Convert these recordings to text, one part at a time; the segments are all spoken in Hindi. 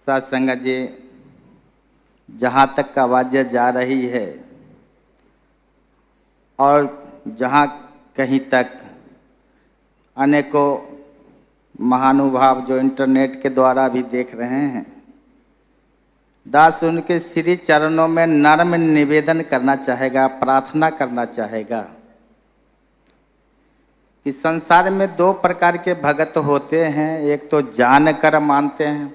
सत्संग जी, जहाँ तक आवाज़ जा रही है और जहाँ कहीं तक अनेकों महानुभाव जो इंटरनेट के द्वारा भी देख रहे हैं, दास उनके श्री चरणों में नर्म निवेदन करना चाहेगा, प्रार्थना करना चाहेगा कि संसार में दो प्रकार के भगत होते हैं। एक तो जानकर मानते हैं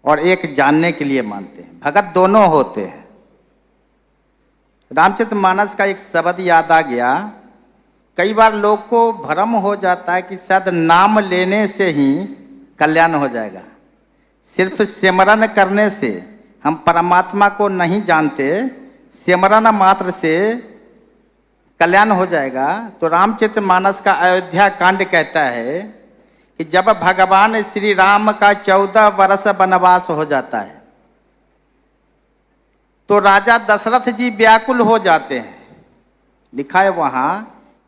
और एक जानने के लिए मानते हैं। भगत दोनों होते हैं। रामचरितमानस का एक शब्द याद आ गया। कई बार लोग को भ्रम हो जाता है कि शायद नाम लेने से ही कल्याण हो जाएगा, सिर्फ सिमरन करने से हम परमात्मा को नहीं जानते, सिमरन मात्र से कल्याण हो जाएगा। तो रामचरितमानस का अयोध्या कांड कहता है कि जब भगवान श्री राम का 14 वर्ष वनवास हो जाता है तो राजा दशरथ जी व्याकुल हो जाते हैं। लिखा है वहां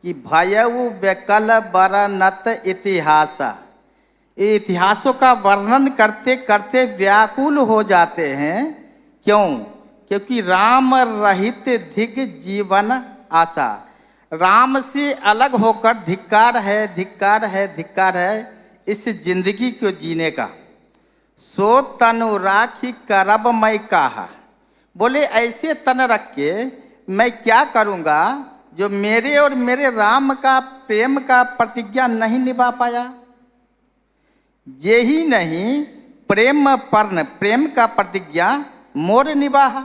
कि भयउ बेकल बरनत इतिहासा, इतिहासों का वर्णन करते करते व्याकुल हो जाते हैं। क्यों? क्योंकि राम रहित धिक जीवन आशा, राम से अलग होकर धिक्कार है, धिक्कार है, धिक्कार है इस जिंदगी को जीने का। सो तनु राखी करब मैं कहा, बोले ऐसे तन रख के मैं क्या करूँगा जो मेरे और मेरे राम का प्रेम का प्रतिज्ञा नहीं निभा पाया। जे ही नहीं प्रेम पर्ण, प्रेम का प्रतिज्ञा मोर निभाहा।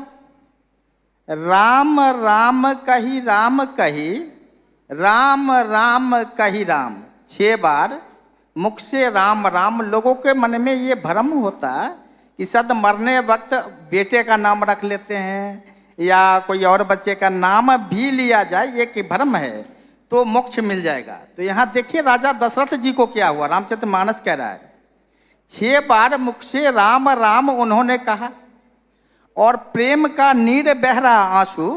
राम राम कही राम कही, राम राम कही राम। 6 बार मुख से राम राम। लोगों के मन में ये भ्रम होता है कि सद मरने वक्त बेटे का नाम रख लेते हैं या कोई और बच्चे का नाम भी लिया जाए, ये कि भ्रम है तो मोक्ष मिल जाएगा। तो यहाँ देखिए राजा दशरथ जी को क्या हुआ। रामचरितमानस कह रहा है 6 बार मुख से राम राम उन्होंने कहा और प्रेम का नीर बह रहा आंसू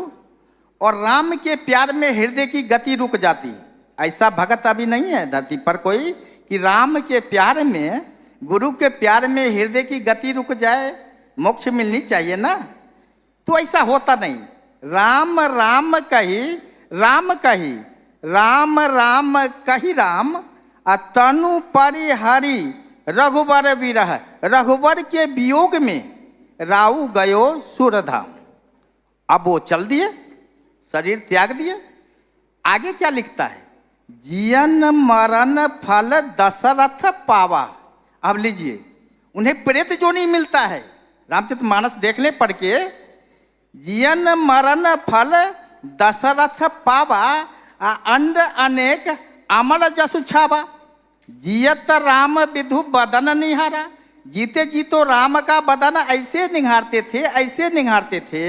और राम के प्यार में हृदय की गति रुक जाती है। ऐसा भगत अभी नहीं है धरती पर कोई कि राम के प्यार में, गुरु के प्यार में हृदय की गति रुक जाए, मोक्ष मिलनी चाहिए ना। तो ऐसा होता नहीं। राम राम कही राम कही, राम राम कही राम, तनु परिहरि रघुबर विरह। रघुबर के वियोग में राऊ गयो सुरधाम। अब वो चल दिए, शरीर त्याग दिए। आगे क्या लिखता है? जियन मरण फल दशरथ पावा। अब लीजिए, उन्हें प्रेत जो नहीं मिलता है। रामचरितमानस देख ले पढ़ के। जियन मरण फल दशरथ पावा, अंड अनेक अमर जसु छावा। जियत राम विधु बदन निहारा। जीते जी तो राम का बदन ऐसे निहारते थे, ऐसे निहारते थे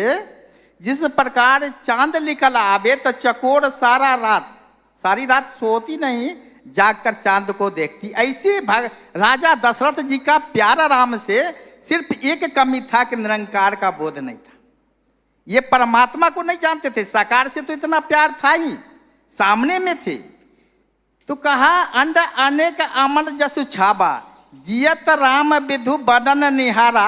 जिस प्रकार चांद निकल आवे तो चकोर सारी रात सोती नहीं, जागकर चांद को देखती। ऐसे राजा दशरथ जी का प्यार राम से सिर्फ एक कमी था कि निरंकार का बोध नहीं था। ये परमात्मा को नहीं जानते थे। साकार से तो इतना प्यार था ही, सामने में थे। तो कहा अंड अनेक अमल जसु छाबा, जियत राम विधु बदन निहारा,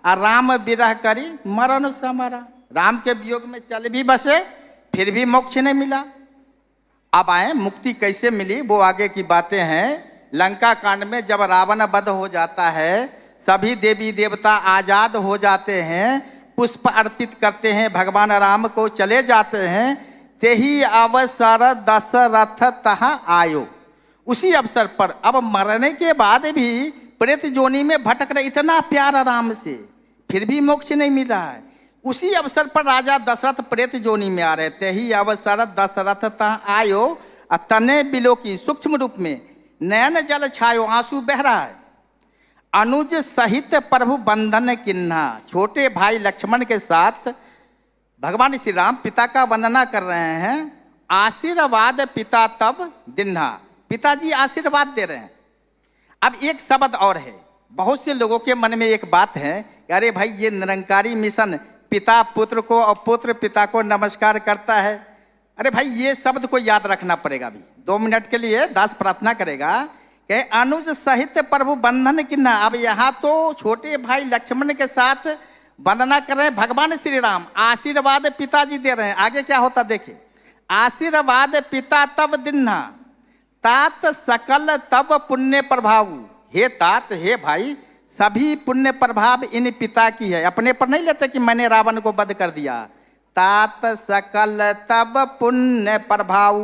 राम विरह करी मरण समरा। राम के वियोग में चल भी बसे फिर भी मोक्ष नहीं मिला। अब आए मुक्ति कैसे मिली, वो आगे की बातें हैं। लंका कांड में जब रावण वध हो जाता है, सभी देवी देवता आजाद हो जाते हैं, पुष्प अर्पित करते हैं भगवान राम को, चले जाते हैं। तेही अवसर दशरथ तहाँ आयो। उसी अवसर पर अब मरने के बाद भी प्रेत जोनी में भटक रहे, इतना प्यार राम से फिर भी मोक्ष नहीं मिल रहा है। उसी अवसर पर राजा दशरथ प्रेत जोनी में आ रहे थे। ही अवसर दशरथ तहाँ आयो, तने बिलो की सूक्ष्म रूप में नयन जल छायो, आंसू बह रहा है। अनुज सहित प्रभु बंधन किन्हा। छोटे भाई लक्ष्मण के साथ भगवान श्री राम पिता का वंदना कर रहे हैं। आशीर्वाद पिता तब दिन्हा। पिताजी आशीर्वाद दे रहे हैं। अब एक शब्द और है। बहुत से लोगों के मन में एक बात है कि अरे भाई ये निरंकारी मिशन, पिता पुत्र को और पुत्र पिता को नमस्कार करता है। अरे भाई ये शब्द को याद रखना पड़ेगा। अभी 2 मिनट के लिए दास प्रार्थना करेगा के अनुज सहित प्रभु बंधन किन्ना। अब यहाँ तो छोटे भाई लक्ष्मण के साथ वंदना कर रहे हैं भगवान श्री राम, आशीर्वाद पिताजी दे रहे हैं। आगे क्या होता देखिए, आशीर्वाद पिता तब दिन्हा तात सकल तब पुण्य प्रभाव। हे तात, हे भाई, सभी पुण्य प्रभाव इन पिता की है, अपने पर नहीं लेते कि मैंने रावण को वध कर दिया। तात सकल तब पुण्य प्रभाव,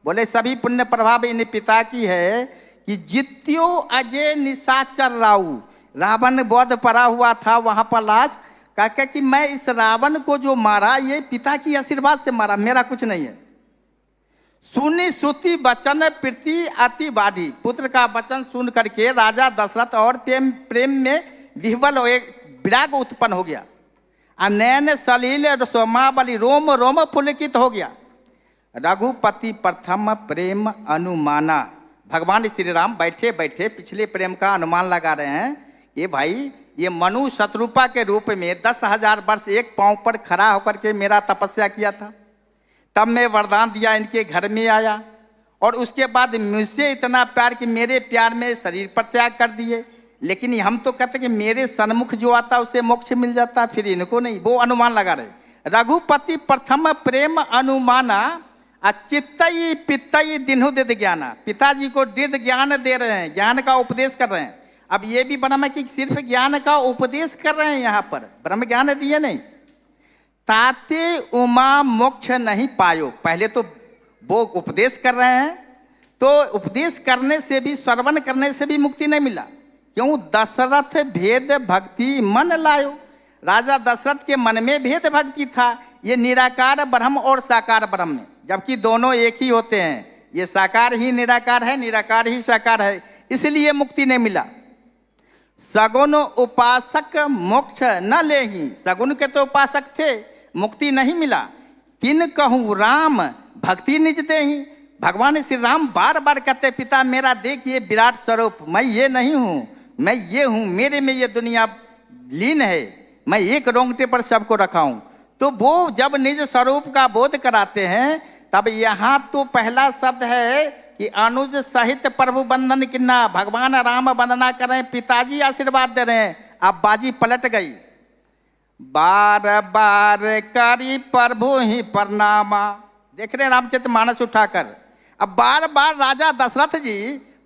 बोले सभी पुण्य प्रभाव इन पिता की है कि जित्यो अजय निशाचर राऊ। रावण वध पड़ा हुआ था वहां पर लाश, कहकर कि मैं इस रावण को जो मारा ये पिता की आशीर्वाद से मारा, मेरा कुछ नहीं है। सुनी सुति वचन प्रीति अति बाढ़ी, पुत्र का वचन सुन करके राजा दशरथ और प्रेम में विह्वल हो, एक विराग उत्पन्न हो गया। नयन सलील सोमावली, रोम रोम पुलकित हो गया। रघुपति प्रथम प्रेम अनुमाना, भगवान श्री राम बैठे बैठे पिछले प्रेम का अनुमान लगा रहे हैं। ये भाई, ये मनु शत्रुपा के रूप में 10,000 वर्ष एक पांव पर खड़ा होकर के मेरा तपस्या किया था, तब मैं वरदान दिया इनके घर में आया, और उसके बाद मुझसे इतना प्यार कि मेरे प्यार में शरीर पर त्याग कर दिए। लेकिन हम तो कहते कि मेरे सन्मुख जो आता उसे मोक्ष मिल जाता, फिर इनको नहीं, वो अनुमान लगा रहे। रघुपति प्रथम प्रेम अनुमाना चित्तई पित्तई दिन्हु दिद ज्ञाना, पिताजी को दृढ़ ज्ञान दे रहे हैं, ज्ञान का उपदेश कर रहे हैं। अब ये भी ब्रह्म कि सिर्फ ज्ञान का उपदेश कर रहे हैं, यहाँ पर ब्रह्म ज्ञान दिए नहीं। ताते उमा मोक्ष नहीं पायो, पहले तो वो उपदेश कर रहे हैं, तो उपदेश करने से भी, श्रवण करने से भी मुक्ति नहीं मिला। क्यों? दशरथ भेद भक्ति मन लायो, राजा दशरथ के मन में भेद भक्ति था, ये निराकार ब्रह्म और साकार ब्रह्म में, जबकि दोनों एक ही होते हैं। ये साकार ही निराकार है, निराकार ही साकार है, इसलिए मुक्ति नहीं मिला। सगुन उपासक मोक्ष न लेहि, सगुन के तो उपासक थे, मुक्ति नहीं मिला। तिन कहूँ राम भक्ति निज देहि, भगवान श्री राम बार बार कहते पिता मेरा देखिए विराट स्वरूप, मैं ये नहीं हूँ, मैं ये हूँ, मेरे में ये दुनिया लीन है, मैं एक रोंगटे पर सबको रखा हूँ। तो वो जब निज स्वरूप का बोध कराते हैं, तब यहाँ तो पहला शब्द है कि अनुज सहित प्रभु बंधन किन्ना, भगवान राम वंदना कर रहे हैं, पिताजी आशीर्वाद दे रहे हैं। अब बाजी पलट गई, बार बार करी प्रभु ही प्रणामा, देख रहे रामचरित मानस उठाकर। अब बार बार राजा दशरथ जी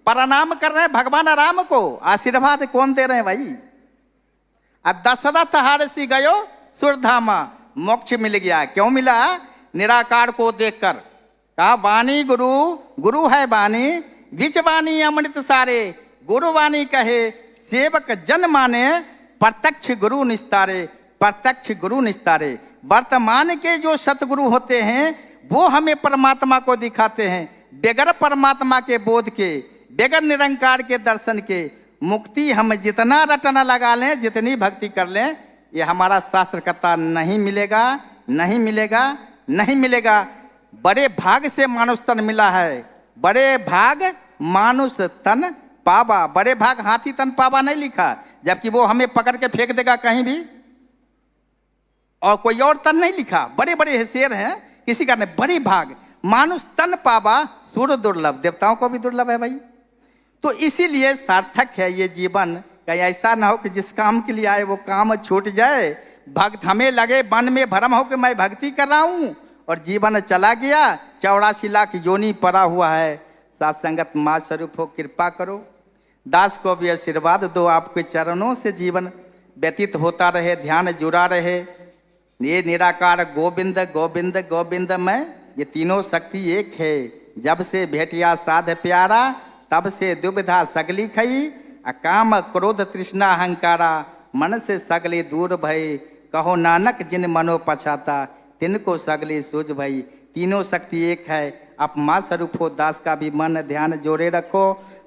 प्रणाम कर रहे हैं भगवान राम को, आशीर्वाद कौन दे रहे हैं भाई? दशरथ हर्षि गयो सुरधामा, मोक्ष मिल गया। क्यों मिला? निराकार को देखकर। कहा वाणी गुरु, गुरु है वाणी, विच वाणी अमृत सारे, गुरु वाणी कहे सेवक जन माने, प्रत्यक्ष गुरु निस्तारे, प्रत्यक्ष गुरु निस्तारे। वर्तमान के जो सतगुरु होते हैं वो हमें परमात्मा को दिखाते हैं, बगैर परमात्मा के बोध के, बगैर निरंकार के दर्शन के मुक्ति हम जितना रटना लगा लें, जितनी भक्ति कर लें, ये हमारा शास्त्र कहता नहीं मिलेगा, नहीं मिलेगा, नहीं मिलेगा। बड़े भाग से मानुष तन मिला है, बड़े भाग मानुष तन पावा, बड़े भाग हाथी तन पावा नहीं लिखा, जबकि वो हमें पकड़ के फेंक देगा कहीं भी, और कोई और तन नहीं लिखा। बड़े बड़े शेर हैं, किसी का नहीं, बड़े भाग मानुष तन पावा, सूर्य दुर्लभ, देवताओं को भी दुर्लभ है भाई। तो इसीलिए सार्थक है ये जीवन, कहीं ऐसा ना हो कि जिस काम के लिए आए वो काम छूट जाए। भक्त हमें लगे मन में भ्रम हो कि मैं भक्ति कर रहा हूँ और जीवन चला गया, 84 लाख योनि पड़ा हुआ है। साथ संगत माँ स्वरूप हो, कृपा करो, दास को भी आशीर्वाद दो, आपके चरणों से जीवन व्यतीत होता रहे, ध्यान जुड़ा रहे। ये निराकार गोविंद गोविंद गोविंद में, ये तीनों शक्ति एक है। जब से भेटिया साध प्यारा, तब से दुविधा सगली खई, अकाम क्रोध तृष्णा अहंकारा, मन से सगली दूर भई, कहो नानक जिन मनो पछाता, तिनको सगली सूझ भई। तीनों शक्ति एक है। आप माँ स्वरूप हो, दास का भी मन ध्यान जोड़े रखो।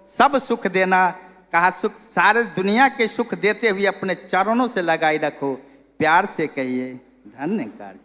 सब सुख देना, कहा सुख सारे दुनिया के सुख देते हुए अपने चरणों से लगाई रखो। प्यार से कहिए धन्य कार्य।